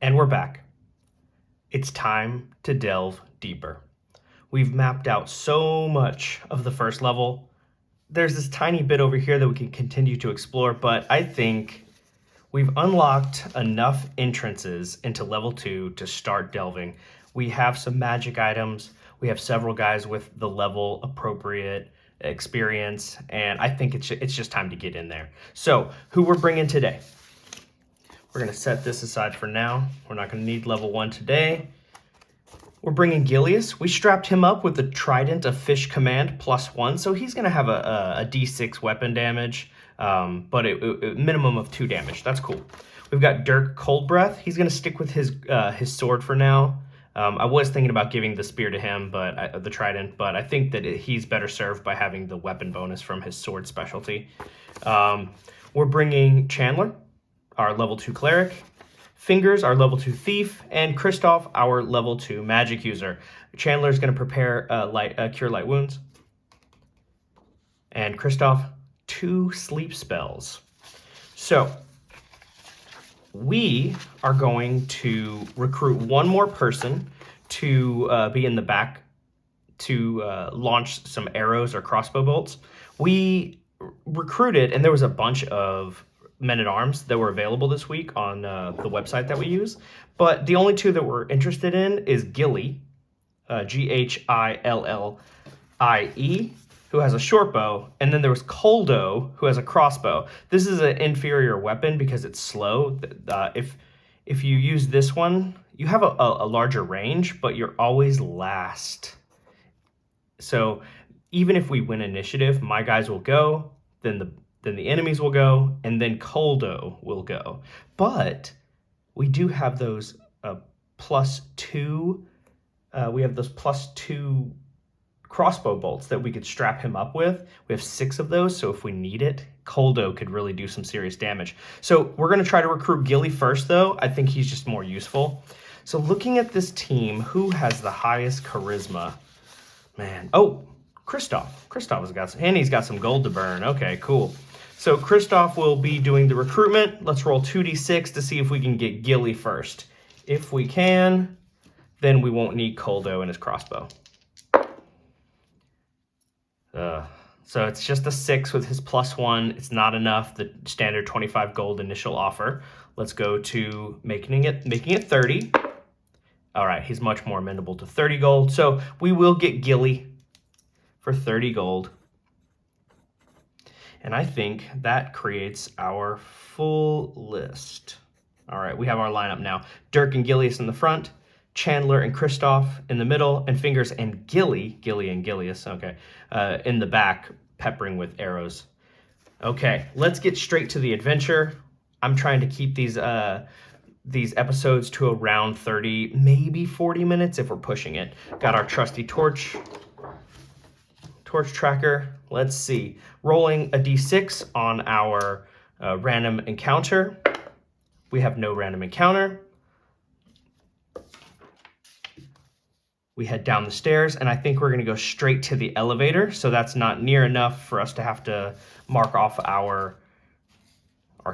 And we're back. It's time to delve deeper. We've mapped out so much of the first level. There's this tiny bit over here that we can continue to explore, but I think we've unlocked enough entrances into level 2 to start delving. We have some magic items. We have several guys with the level appropriate experience, and I think it's just time to get in there. So, who we're bringing today? We're going to set this aside for now. We're not going to need level 1 today. We're bringing Gully. We strapped him up with the Trident of Fish Command +1, so he's going to have a D6 weapon damage, but a minimum of 2 damage. That's cool. We've got Dirk Cold Breath. He's going to stick with his sword for now. I was thinking about giving the spear to him, but the Trident, but I think that he's better served by having the weapon bonus from his sword specialty. We're bringing Chandler, our level 2 cleric, Fingers, our level 2 thief, and Kristoff, our level 2 magic user. Chandler's going to prepare cure light wounds, and Kristoff 2 sleep spells. So we are going to recruit one more person to be in the back to launch some arrows or crossbow bolts. We recruited, and there was a bunch of men-at-arms that were available this week on the website that we use, but the only 2 that we're interested in is Gilly, Gillie, who has a short bow, and then there was Koldo, who has a crossbow. This is an inferior weapon because it's slow. If you use this one, you have a larger range, but you're always last. So even if we win initiative, my guys will go, then the enemies will go, and then Koldo will go. But we do have those +2. We have those +2 crossbow bolts that we could strap him up with. We have 6 of those, so if we need it, Koldo could really do some serious damage. So we're going to try to recruit Gilly first, though. I think he's just more useful. So looking at this team, who has the highest charisma? Man, oh, Kristoff. Kristoff has got some, and he's got some gold to burn. Okay, cool. So Kristoff will be doing the recruitment. Let's roll 2d6 to see if we can get Gilly first. If we can, then we won't need Koldo and his crossbow. So it's just a 6 with his +1. It's not enough, the standard 25 gold initial offer. Let's go to making it 30. All right, he's much more amenable to 30 gold. So we will get Gilly for 30 gold. And I think that creates our full list. All right, we have our lineup now. Dirk and Gillius in the front, Chandler and Kristoff in the middle, and Fingers and Gilly and Gillius, okay, in the back, peppering with arrows. Okay, let's get straight to the adventure. I'm trying to keep these episodes to around 30, maybe 40 minutes if we're pushing it. Got our trusty torch tracker. Let's see. Rolling a d6 on our random encounter. We have no random encounter. We head down the stairs, and I think we're going to go straight to the elevator, so that's not near enough for us to have to mark off our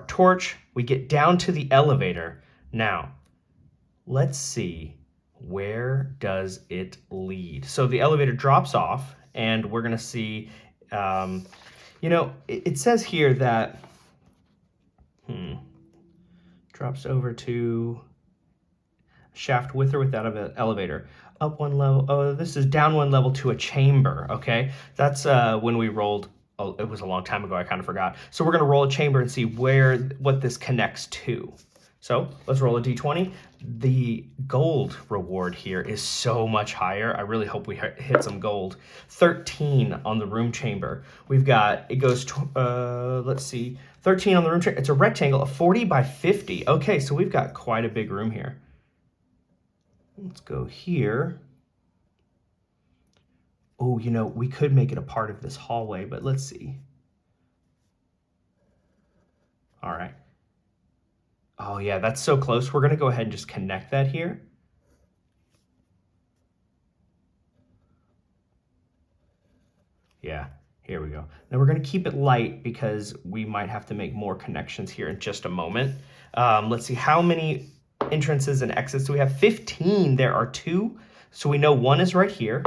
torch. We get down to the elevator. Now, let's see, where does it lead? So the elevator drops off, and we're going to see, it says here that, drops over to shaft with or without an elevator. Up 1 level, oh, this is down 1 level to a chamber, okay? That's when we rolled, oh, it was a long time ago, I kind of forgot. So we're gonna roll a chamber and see what this connects to. So let's roll a d20. The gold reward here is so much higher. I really hope we hit some gold. 13 on the room chamber. We've got, it goes, let's see, 13 on the room chamber. It's a rectangle of 40 by 50. Okay, so we've got quite a big room here. Let's go here. Oh, we could make it a part of this hallway, but let's see. All right. Oh yeah, that's so close. We're gonna go ahead and just connect that here. Yeah, here we go. Now we're gonna keep it light because we might have to make more connections here in just a moment. Let's see, how many entrances and exits do we have? 15. There are 2. So we know one is right here.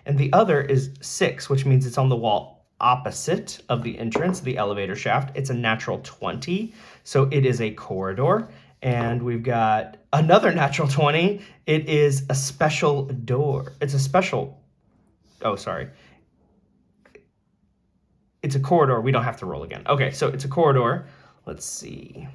And the other is 6, which means it's on the wall opposite of the entrance, the elevator shaft. It's a natural 20. So it is a corridor. And we've got another natural 20. It is a special door. It's a special... Oh, sorry. It's a corridor. We don't have to roll again. Okay, so it's a corridor. Let's see.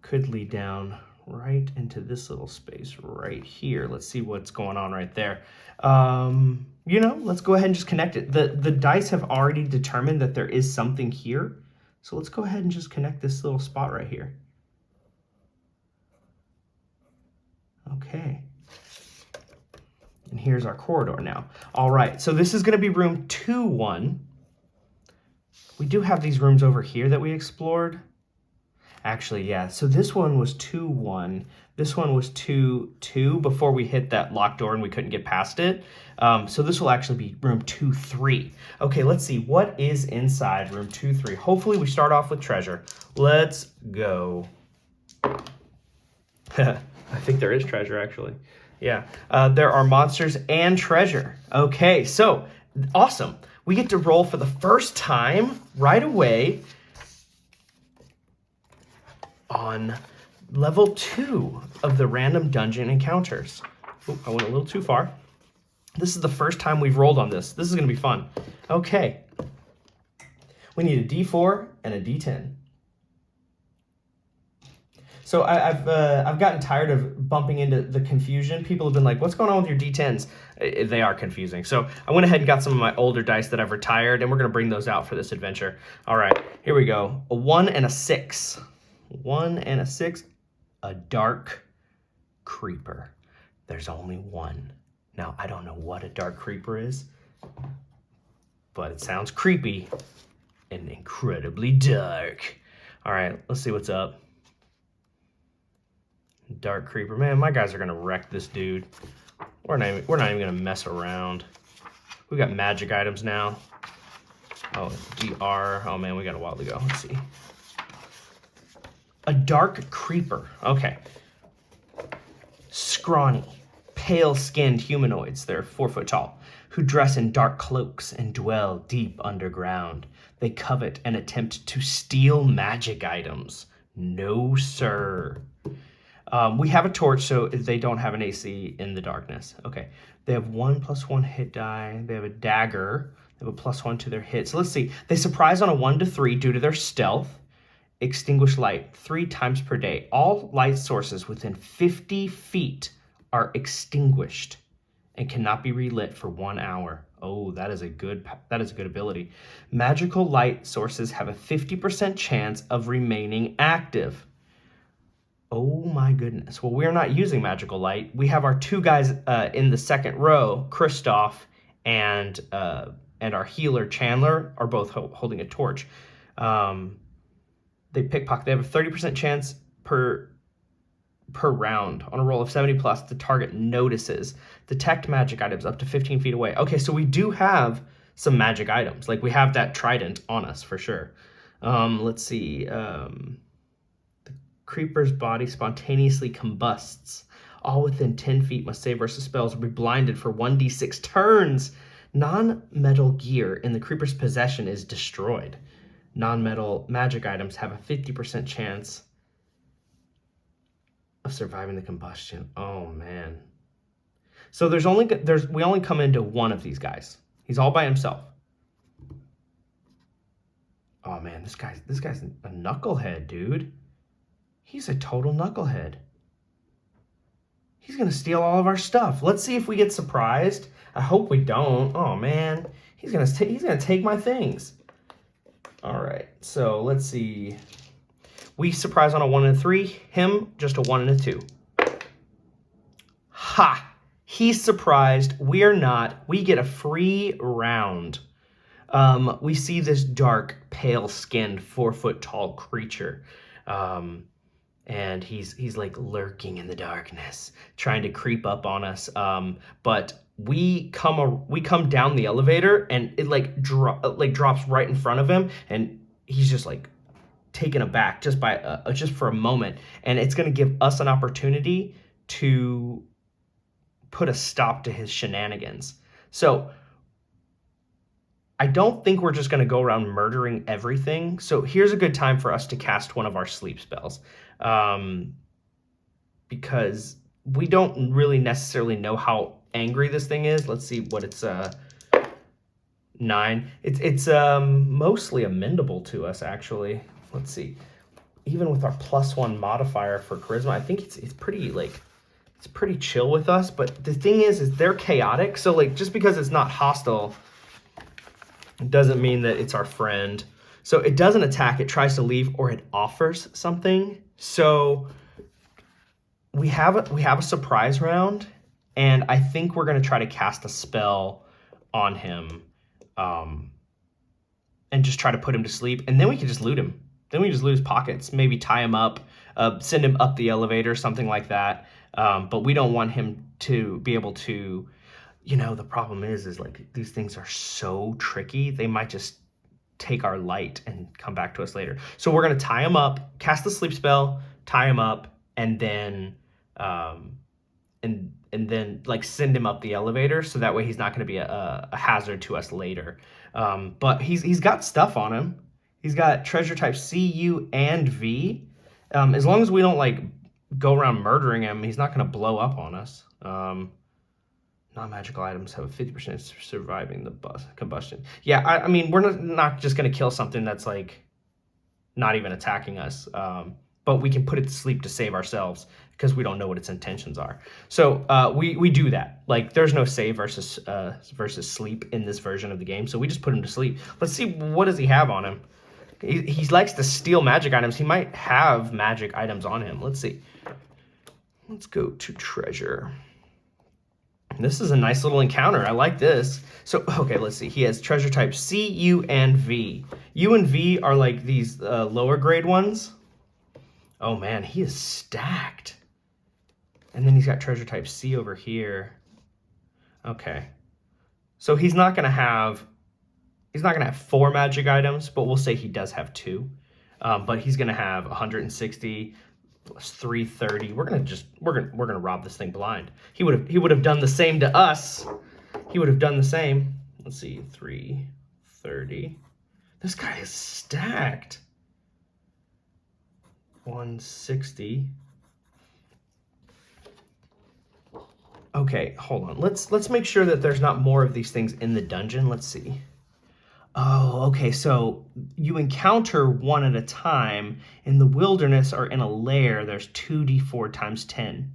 Could lead down right into this little space right here. Let's see what's going on right there. Let's go ahead and just connect it. The dice have already determined that there is something here. So let's go ahead and just connect this little spot right here. Okay. And here's our corridor now. All right, so this is going to be room 2-1. We do have these rooms over here that we explored. Actually, yeah, so this one was 2-1. This one was 2-2 before we hit that locked door and we couldn't get past it. So this will actually be room 2-3. Okay, let's see. What is inside room 2-3? Hopefully we start off with treasure. Let's go. I think there is treasure, actually. Yeah, there are monsters and treasure. Okay, so awesome. We get to roll for the first time right away on level 2 of the random dungeon encounters. Ooh, I went a little too far. This is the first time we've rolled on this. This is going to be fun. Okay. We need a D4 and a D10. So I've gotten tired of bumping into the confusion. People have been like, what's going on with your D10s? They are confusing. So I went ahead and got some of my older dice that I've retired, and we're going to bring those out for this adventure. All right, here we go. A 1 and a 6. 1 and a 6. A dark creeper. There's only one. Now, I don't know what a dark creeper is, but it sounds creepy and incredibly dark. All right, let's see what's up. Dark creeper. Man, my guys are going to wreck this dude. We're not even going to mess around. We got magic items now. Oh, DR. Oh, man, we got a while to go. Let's see. A dark creeper. Okay. Scrawny, pale-skinned humanoids. They're 4 foot tall, who dress in dark cloaks and dwell deep underground. They covet and attempt to steal magic items. No, sir. We have a torch, so they don't have an AC in the darkness. Okay. They have 1+1 hit die. They have a dagger. They have a +1 to their hit. So let's see. They surprise on a 1 to 3 due to their stealth. Extinguish light 3 times per day. All light sources within 50 feet are extinguished and cannot be relit for 1 hour. Oh, that is a good ability. Magical light sources have a 50% chance of remaining active. Oh my goodness. Well, we're not using magical light. We have our 2 guys in the second row, Kristoff and our healer Chandler are both holding a torch. They pickpocket. They have a 30% chance per round. On a roll of 70 plus, the target notices. Detect magic items up to 15 feet away. Okay, so we do have some magic items. Like we have that trident on us for sure. Let's see. The creeper's body spontaneously combusts. All within 10 feet must save versus spells or be blinded for 1d6 turns. Non-metal gear in the creeper's possession is destroyed. Non-metal magic items have a 50% chance of surviving the combustion. Oh man. So we only come into one of these guys. He's all by himself. Oh man, this guy's a knucklehead, dude. He's a total knucklehead. He's gonna steal all of our stuff. Let's see if we get surprised. I hope we don't. Oh man, he's gonna take my things. All right, so let's see. We surprise on a 1 and a 3. Him, just a 1 and a 2. Ha! He's surprised. We're not. We get a free round. We see this dark, pale-skinned, 4 foot tall creature. And he's like lurking in the darkness, trying to creep up on us. But we come down the elevator, and it drops right in front of him, and he's just like taken aback just by just for a moment, and it's going to give us an opportunity to put a stop to his shenanigans. So I don't think we're just going to go around murdering everything. So here's a good time for us to cast one of our sleep spells, because we don't really necessarily know how angry this thing is. Let's see what it's 9. It's mostly amendable to us, actually. Let's see. Even with our +1 modifier for charisma, I think it's pretty like it's pretty chill with us. But the thing is they're chaotic. So like just because it's not hostile, it doesn't mean that it's our friend. So it doesn't attack, it tries to leave, or it offers something. So we have a surprise round, and I think we're gonna try to cast a spell on him, and just try to put him to sleep, and then we can just loot him. Then we just loot his pockets, maybe tie him up, send him up the elevator, something like that. But we don't want him to be able to, the problem is like these things are so tricky. They might just take our light and come back to us later. So we're gonna tie him up, cast the sleep spell, tie him up, and then like send him up the elevator, so that way he's not going to be a hazard to us later. But he's got stuff on him. He's got treasure types C, U, and V. As long as we don't like go around murdering him, he's not going to blow up on us. Non-magical items have a 50% surviving the combustion. Yeah, I mean, we're not just going to kill something that's like not even attacking us. But we can put it to sleep to save ourselves because we don't know what its intentions are. So we do that. Like there's no save versus sleep in this version of the game. So we just put him to sleep. Let's see, what does he have on him? He likes to steal magic items. He might have magic items on him. Let's see. Let's go to treasure. This is a nice little encounter. I like this. So, okay, let's see. He has treasure types C, U, and V. U and V are like these lower grade ones. Oh man, he is stacked. And then he's got treasure type C over here. Okay. So he's not gonna have 4 magic items, but we'll say he does have 2. But he's gonna have 160 plus 330. We're gonna rob this thing blind. He would have done the same to us. He would have done the same. Let's see, 330. This guy is stacked. 160. Okay, hold on. Let's make sure that there's not more of these things in the dungeon. Let's see. Oh, okay. So you encounter one at a time in the wilderness or in a lair. There's 2d4 times 10.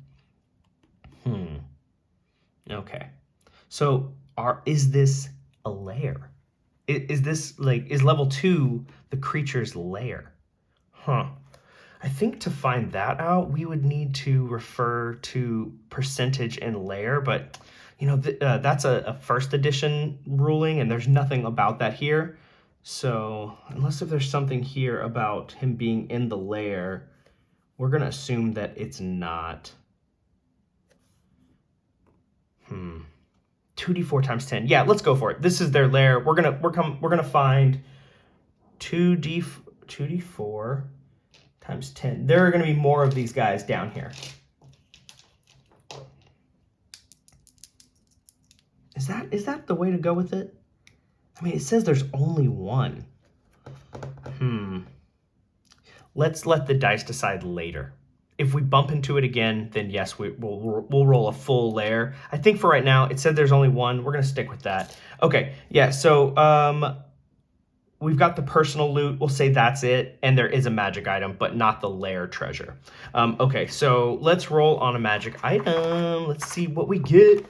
Okay. So is this a lair? Is this like, is level 2 the creature's lair? Huh. I think to find that out, we would need to refer to percentage and layer, but that's a first edition ruling, and there's nothing about that here. So unless if there's something here about him being in the layer, we're gonna assume that it's not. 2d4 times 10. Yeah, let's go for it. This is their lair. We're gonna find 2d4 times 10. There are going to be more of these guys down here. Is that the way to go with it? I mean, it says there's only one. Let's let the dice decide later. If we bump into it again, then yes, we'll roll a full layer. I think for right now, it said there's only one. We're going to stick with that. Okay, yeah, so we've got the personal loot. We'll say that's it. And there is a magic item, but not the lair treasure. Okay, so let's roll on a magic item. Let's see what we get.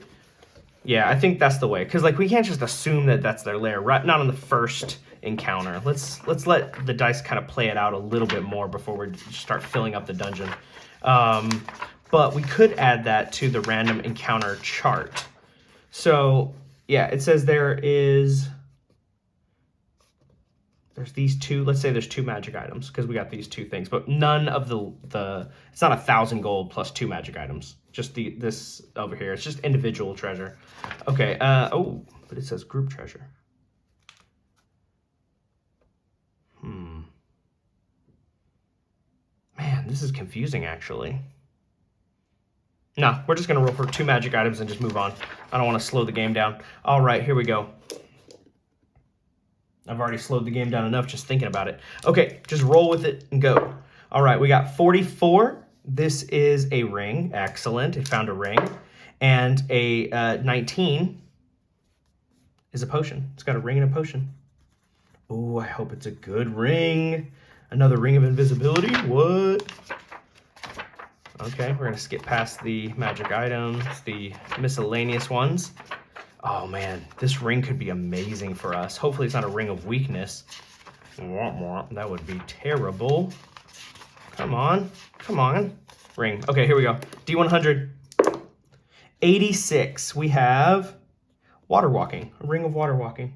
Yeah, I think that's the way. Because like we can't just assume that that's their lair, right? Not on the first encounter. Let's let the dice kind of play it out a little bit more before we start filling up the dungeon. But we could add that to the random encounter chart. So yeah, it says there's these 2, let's say there's 2 magic items because we got these 2 things, but none of the it's not 1,000 gold plus 2 magic items. Just this over here. It's just individual treasure. Okay, but it says group treasure. Man, this is confusing, actually. No, we're just going to roll for 2 magic items and just move on. I don't want to slow the game down. All right, here we go. I've already slowed the game down enough just thinking about it. Okay, just roll with it and go. All right, we got 44. This is a ring. Excellent. It found a ring. And a 19 is a potion. It's got a ring and a potion. Oh, I hope it's a good ring. Another ring of invisibility. What? Okay, we're going to skip past the magic items, the miscellaneous ones. Oh, man, this ring could be amazing for us. Hopefully it's not a ring of weakness. That would be terrible. Come on. Come on. Ring. Okay, here we go. D100. 86. We have water walking. A ring of water walking.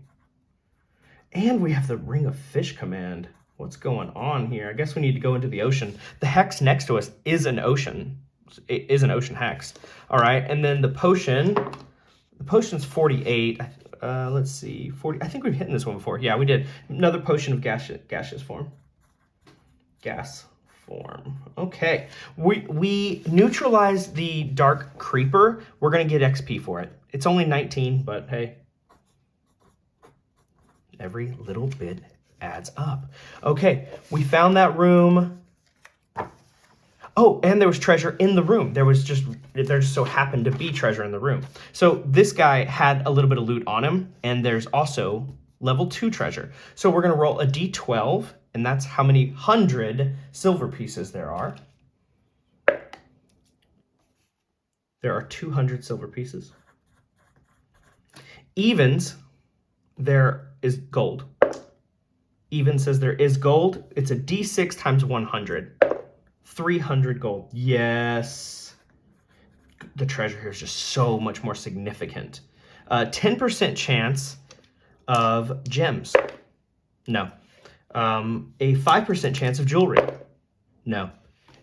And we have the ring of fish command. What's going on here? I guess we need to go into the ocean. The hex next to us is an ocean. It is an ocean hex. All right, and then the potion. The potion's 48. Let's see, 40. I think we've hit this one before. Yeah, we did. Another potion of gaseous form. Gas form. Okay. We neutralized the dark creeper. We're going to get XP for it. It's only 19, but hey. Every little bit adds up. Okay, we found that room. Oh, and there was treasure in the room. There just so happened to be treasure in the room. So this guy had a little bit of loot on him, and there's also level 2 treasure. So we're going to roll a d12, and that's how many 100 silver pieces there are. There are 200 silver pieces. Evens, there is gold. Even says there is gold. It's a d6 times 100. 300 gold. Yes. The treasure here is just so much more significant. 10% chance of gems. No. A 5% chance of jewelry. No.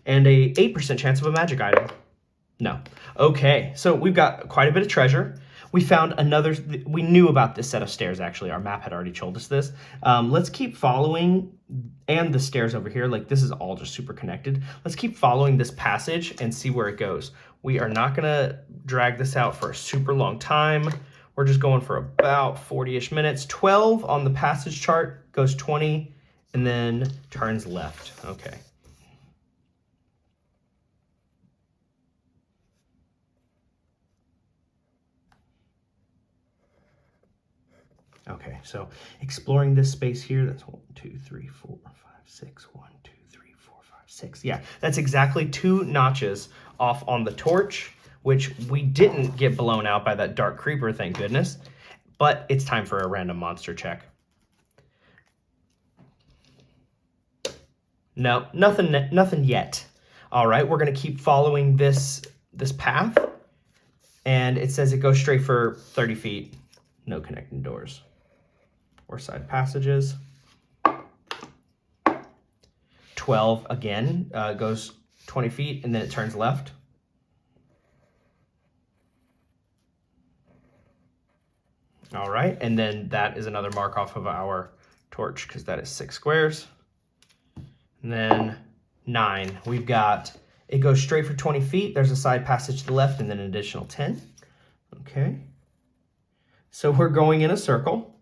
And a 8% chance of a magic item. No. Okay, so we've got quite a bit of treasure. We found another, we knew about this set of stairs, actually. Our map had already told us this. Let's keep following, and the stairs over here, like this is all just super connected. Let's keep following this passage and see where it goes. We are not gonna drag this out for a super long time. We're just going for about 40-ish minutes. 12 on the passage chart, goes 20, and then turns left. Okay. Okay, so exploring this space here, that's 1, 2, 3, 4, 5, 6. 1, 2, 3, 4, 5, 6. Yeah, that's exactly 2 notches off on the torch, which we didn't get blown out by that dark creeper, thank goodness. But it's time for a random monster check. No, nothing yet. All right, we're gonna keep following this path, and it says it goes straight for 30 feet. No connecting doors or side passages. 12 again, goes 20 feet and then it turns left. All right, and then that is another mark off of our torch because that is 6 squares. And then 9, we've got, it goes straight for 20 feet. There's a side passage to the left and then an additional 10. Okay. So we're going in a circle.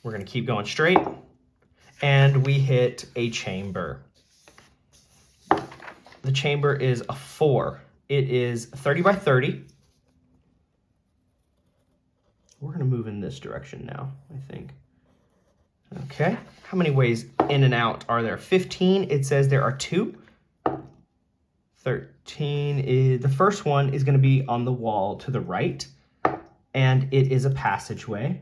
We're going to keep going straight. And we hit a chamber. The chamber is a 4. It is 30 by 30. We're going to move in this direction now, I think. Okay. How many ways in and out are there? 15. It says there are 2. 13 is, the first one is going to be on the wall to the right, and it is a passageway.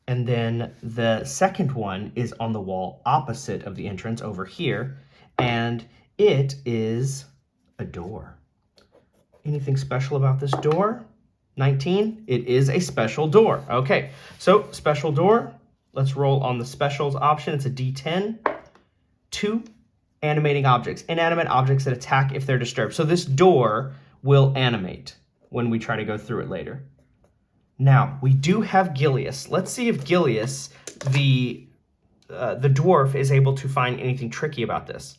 And then the second one is on the wall opposite of the entrance over here, and it is a door. Anything special about this door? 19, it is a special door. Okay, so special door. Let's roll on the specials option. It's a D10. 2, animating objects. Inanimate objects that attack if they're disturbed. So this door will animate when we try to go through it later. Now, we do have Gilius. Let's see if Gilius, the dwarf, is able to find anything tricky about this.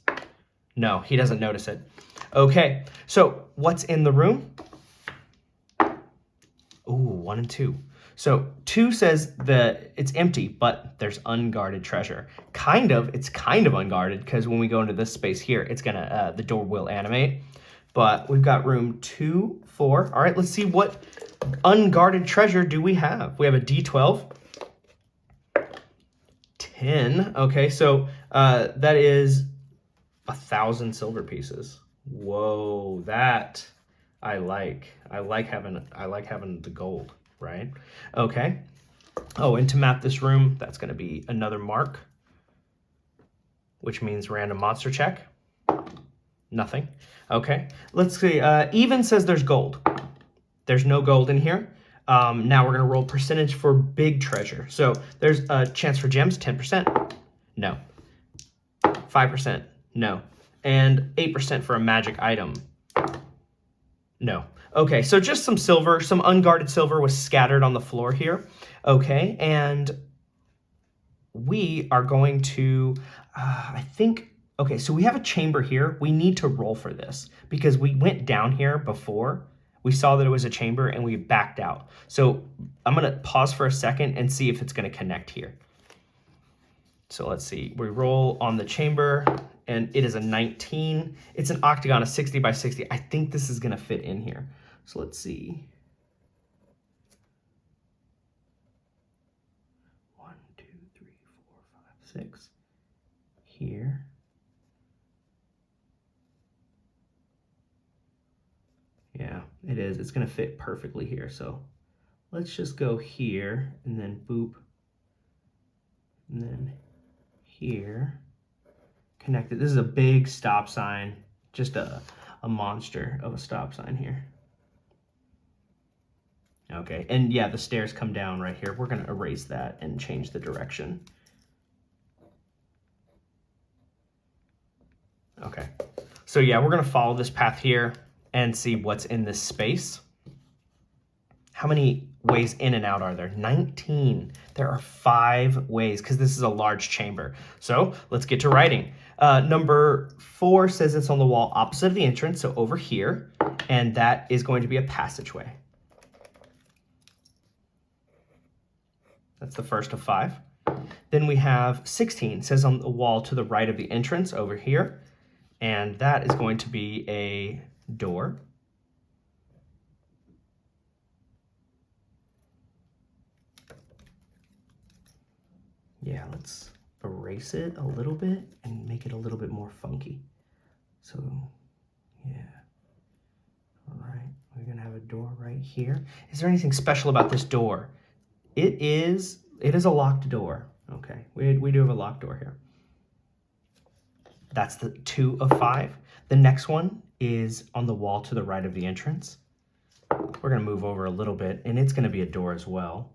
No, he doesn't notice it. Okay, so what's in the room? Ooh, 1 and 2. So 2 says that it's empty, but there's unguarded treasure. It's kind of unguarded, because when we go into this space here, it's gonna, the door will animate. But we've got room 2, 4. All right, let's see what unguarded treasure do we have. We have a D12. 10. Okay, so that is 1,000 silver pieces. Whoa, that I like. I like having the gold, right? Okay. Oh, and to map this room, that's going to be another mark, which means random monster check. Nothing. Okay. Let's see. Even says there's gold. There's no gold in here. Now we're going to roll percentage for big treasure. So there's a chance for gems, 10%. No. 5%. No. And 8% for a magic item. No. Okay, so just some silver, some unguarded silver was scattered on the floor here. Okay, and we are going to, I think, okay, so we have a chamber here. We need to roll for this because we went down here before. We saw that it was a chamber and we backed out. So I'm going to pause for a second and see if it's going to connect here. So let's see. We roll on the chamber and it is a 19. It's an octagon, a 60 by 60. I think this is going to fit in here. So let's see. 1, 2, 3, 4, 5, 6. Here. Yeah, it is. It's going to fit perfectly here. So let's just go here and then boop. And then here. Connect it. This is a big stop sign. Just a monster of a stop sign here. Okay, and yeah, the stairs come down right here. We're going to erase that and change the direction. Okay, so yeah, we're going to follow this path here and see what's in this space. How many ways in and out are there? 19. There are 5 ways because this is a large chamber. So let's get to writing. Number 4 says it's on the wall opposite of the entrance, so over here, and that is going to be a passageway. That's the first of 5. Then we have 16, says on the wall to the right of the entrance over here, and that is going to be a door. Yeah, let's erase it a little bit and make it a little bit more funky. So, yeah. All right, we're gonna have a door right here. Is there anything special about this door? It is a locked door. Okay, we do have a locked door here. That's the 2 of 5. The next one is on the wall to the right of the entrance. We're gonna move over a little bit and it's gonna be a door as well.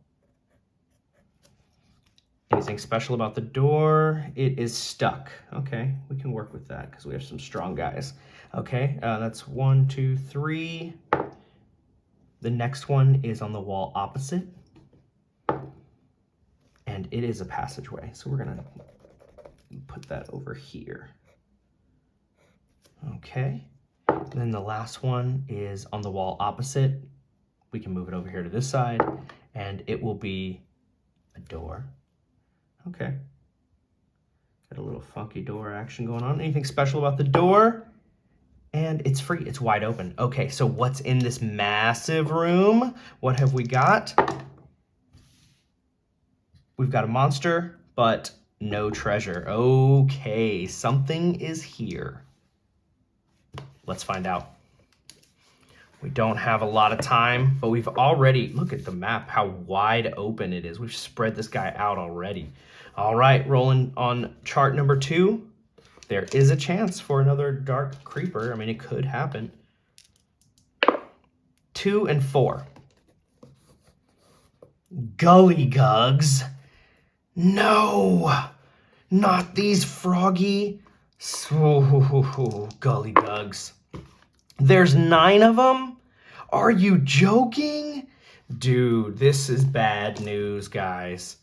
Anything special about the door? It is stuck. Okay, we can work with that because we have some strong guys. Okay, that's 1, 2, 3. The next one is on the wall opposite. And it is a passageway. So we're gonna put that over here. Okay, and then the last one is on the wall opposite. We can move it over here to this side and it will be a door. Okay. Got a little funky door action going on. Anything special about the door? And it's free. It's wide open. Okay, so what's in this massive room? What have we got? We've got a monster, but no treasure. Okay, something is here. Let's find out. We don't have a lot of time, but we've already, look at the map, how wide open it is. We've spread this guy out already. All right, rolling on chart number 2. There is a chance for another dark creeper. I mean, it could happen. 2 and 4. Gully gugs. No, not these froggy. Gully gugs. There's 9 of them? Are you joking? Dude, this is bad news, guys.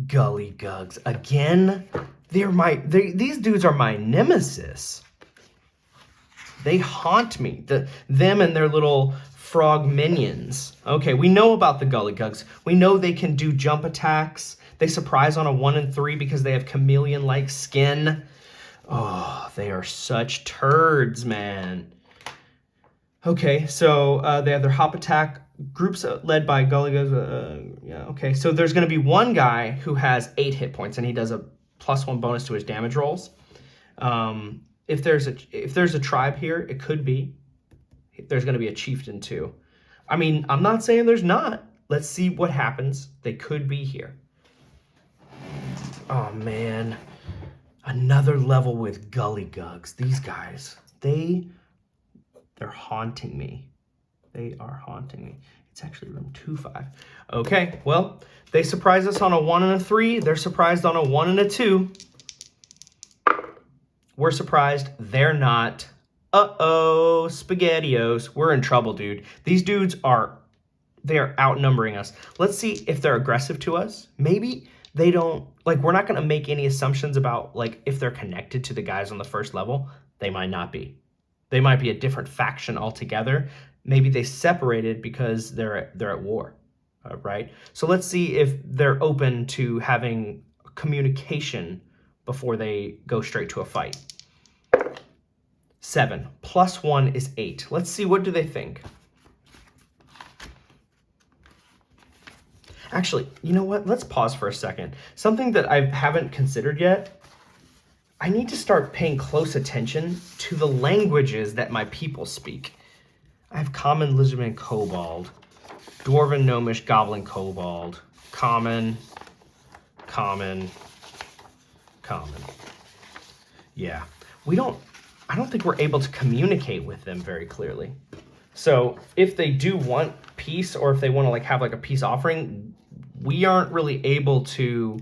Gully Gugs. Again, these dudes are my nemesis. They haunt me. Them and their little frog minions. Okay, we know about the Gully Gugs. We know they can do jump attacks. They surprise on a 1 and 3 because they have chameleon-like skin. Oh, they are such turds, man. Okay, so they have their hop attack. Groups led by Gully Gugs. Yeah, okay, so there's going to be one guy who has 8 hit points, and he does a +1 bonus to his damage rolls. If there's a tribe here, it could be. There's going to be a chieftain too. I mean, I'm not saying there's not. Let's see what happens. They could be here. Oh man, another level with Gully Gugs. These guys, they're haunting me. They are haunting me. It's actually room 2-5. Okay, well, they surprised us on a 1 and a 3. They're surprised on a 1 and a 2. We're surprised. They're not. Uh-oh, SpaghettiOs. We're in trouble, dude. These dudes are outnumbering us. Let's see if they're aggressive to us. Maybe they don't, like, we're not going to make any assumptions about, like, if they're connected to the guys on the first level. They might not be. They might be a different faction altogether. Maybe they separated because they're at war, right? So let's see if they're open to having communication before they go straight to a fight. 7 +1 is 8. Let's see, what do they think? Actually, you know what? Let's pause for a second. Something that I haven't considered yet. I need to start paying close attention to the languages that my people speak. I have Common, Lizardman, Kobold, Dwarven, Gnomish, Goblin, Kobold, Common. Yeah, I don't think we're able to communicate with them very clearly. So if they do want peace, or if they want to like have like a peace offering, we aren't really able to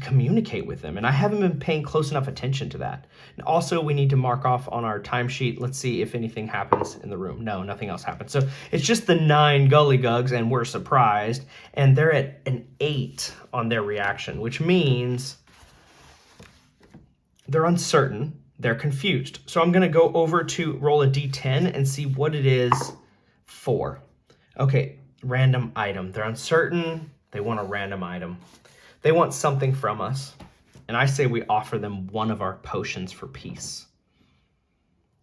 communicate with them. And I haven't been paying close enough attention to that. And also, we need to mark off on our timesheet. Let's see if anything happens in the room. No, nothing else happens. So it's just the 9 Gully Gugs, and we're surprised. And they're at an 8 on their reaction, which means they're uncertain. They're confused. So I'm going to go over to roll a d10 and see what it is for. Okay, random item. They're uncertain. They want a random item. They want something from us. And I say we offer them one of our potions for peace.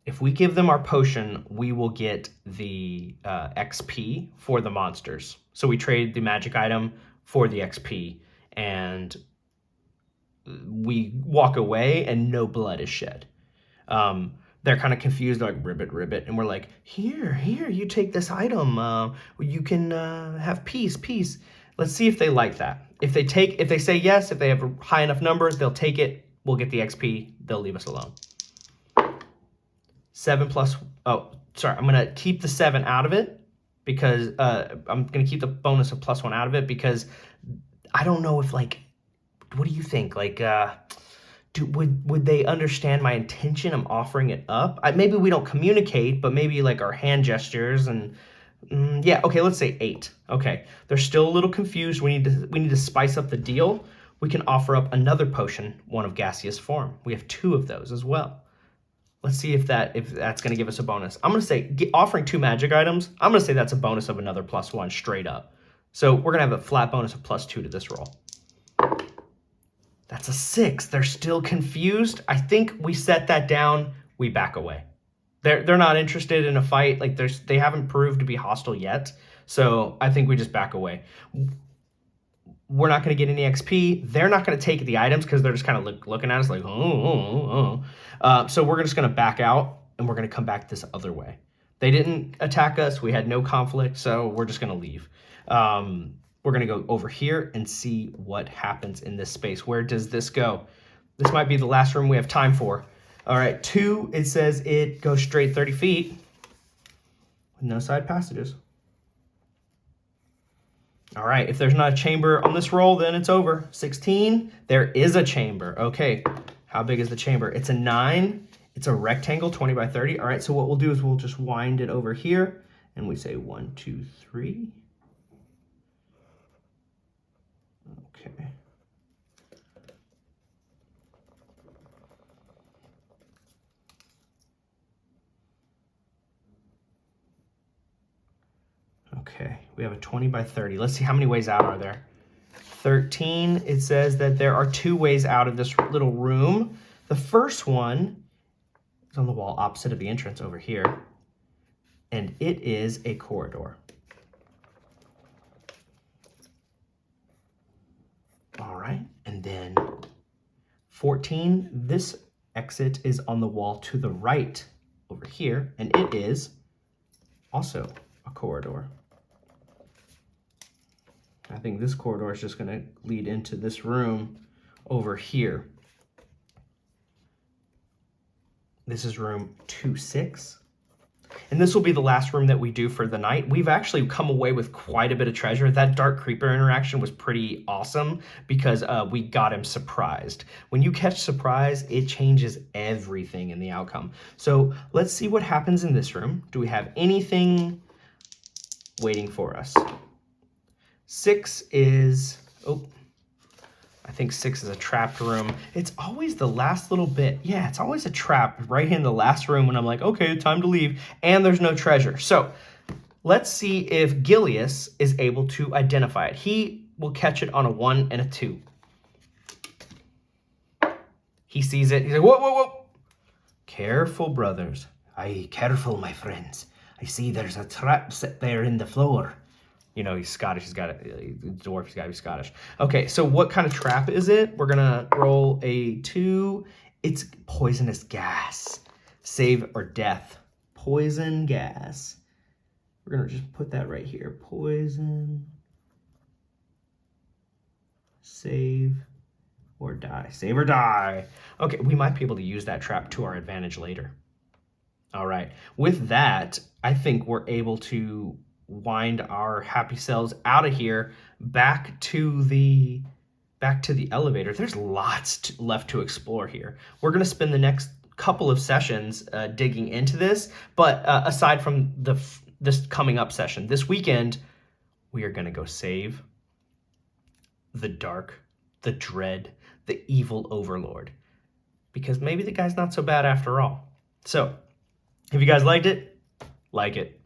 If we give them our potion, we will get the XP for the monsters. So we trade the magic item for the XP, and we walk away and no blood is shed. They're kind of confused. They're like, ribbit. And we're like, here, you take this item. You can have peace. Let's see if they like that. If they say yes, if they have high enough numbers, they'll take it. We'll get the XP. They'll leave us alone. 7 plus, oh, sorry. I'm going to keep the 7 out of it because I'm going to keep the bonus of +1 out of it because I don't know if, like, what do you think? Like, would they understand my intention? I'm offering it up. Maybe we don't communicate, but maybe like our hand gestures and yeah. Okay, let's say 8. Okay, they're still a little confused. We need to spice up the deal. We can offer up another potion, one of gaseous form. We have 2 of those as well. Let's see if that's going to give us a bonus. I'm going to say offering 2 magic items. I'm going to say that's a bonus of another +1 straight up. So we're going to have a flat bonus of +2 to this roll. That's a 6. They're still confused. I think we set that down. We back away. They're not interested in a fight. Like they haven't proved to be hostile yet. So I think we just back away. We're not going to get any XP. They're not going to take the items because they're just kind of looking at us like, oh. So we're just going to back out and we're going to come back this other way. They didn't attack us. We had no conflict. So we're just going to leave. We're going to go over here and see what happens in this space. Where does this go? This might be the last room we have time for. All right, 2, it says it goes straight 30 feet with no side passages. All right, if there's not a chamber on this roll, then it's over. 16, there is a chamber. Okay, how big is the chamber? It's a 9. It's a rectangle, 20 by 30. All right, so what we'll do is we'll just wind it over here And we say 1, 2, 3. Okay. Okay, we have a 20 by 30. Let's see how many ways out are there. 13, it says that there are 2 ways out of this little room. The first one is on the wall opposite of the entrance over here, and it is a corridor. All right, and then 14, this exit is on the wall to the right over here, and it is also a corridor. I think this corridor is just going to lead into this room over here. This is room 26. And this will be the last room that we do for the night. We've actually come away with quite a bit of treasure. That dark creeper interaction was pretty awesome because we got him surprised. When you catch surprise, it changes everything in the outcome. So let's see what happens in this room. Do we have anything waiting for us? 6 is, I think 6 is a trapped room. It's always the last little bit. Yeah, it's always a trap right in the last room when I'm like, okay, time to leave, and there's no treasure. So let's see if Gillius is able to identify it. He will catch it on a 1 and a 2. He sees it. He's like, whoa, whoa, whoa. Careful, brothers. Aye, careful, my friends. I see there's a trap set there in the floor. You know, he's Scottish. He's got a dwarf. He's got to be Scottish. Okay, so what kind of trap is it? We're going to roll a 2. It's poisonous gas. Save or death. Poison gas. We're going to just put that right here. Poison. Save or die. Save or die. Okay, we might be able to use that trap to our advantage later. All right. With that, I think we're able to wind our happy selves out of here back to the elevator. There's lots left to explore here. We're going to spend the next couple of sessions digging into this, but aside from this coming up session, this weekend, we are going to go save the dark, the dread, the evil overlord, because maybe the guy's not so bad after all. So if you guys liked it, like it.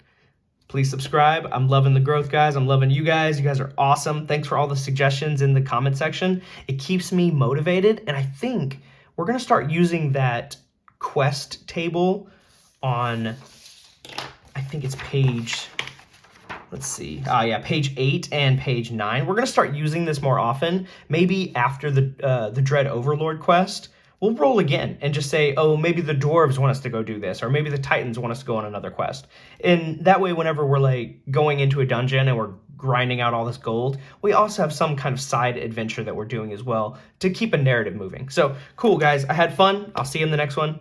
Please subscribe. I'm loving the growth, guys. I'm loving you guys. You guys are awesome. Thanks for all the suggestions in the comment section. It keeps me motivated, and I think we're going to start using that quest table on, I think it's page, let's see. Page 8 and page 9. We're going to start using this more often. Maybe after the Dread Overlord quest, we'll roll again and just say, oh, maybe the dwarves want us to go do this, or maybe the titans want us to go on another quest. And that way, whenever we're like going into a dungeon and we're grinding out all this gold, we also have some kind of side adventure that we're doing as well to keep a narrative moving. So cool, guys. I had fun. I'll see you in the next one.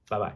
Bye-bye.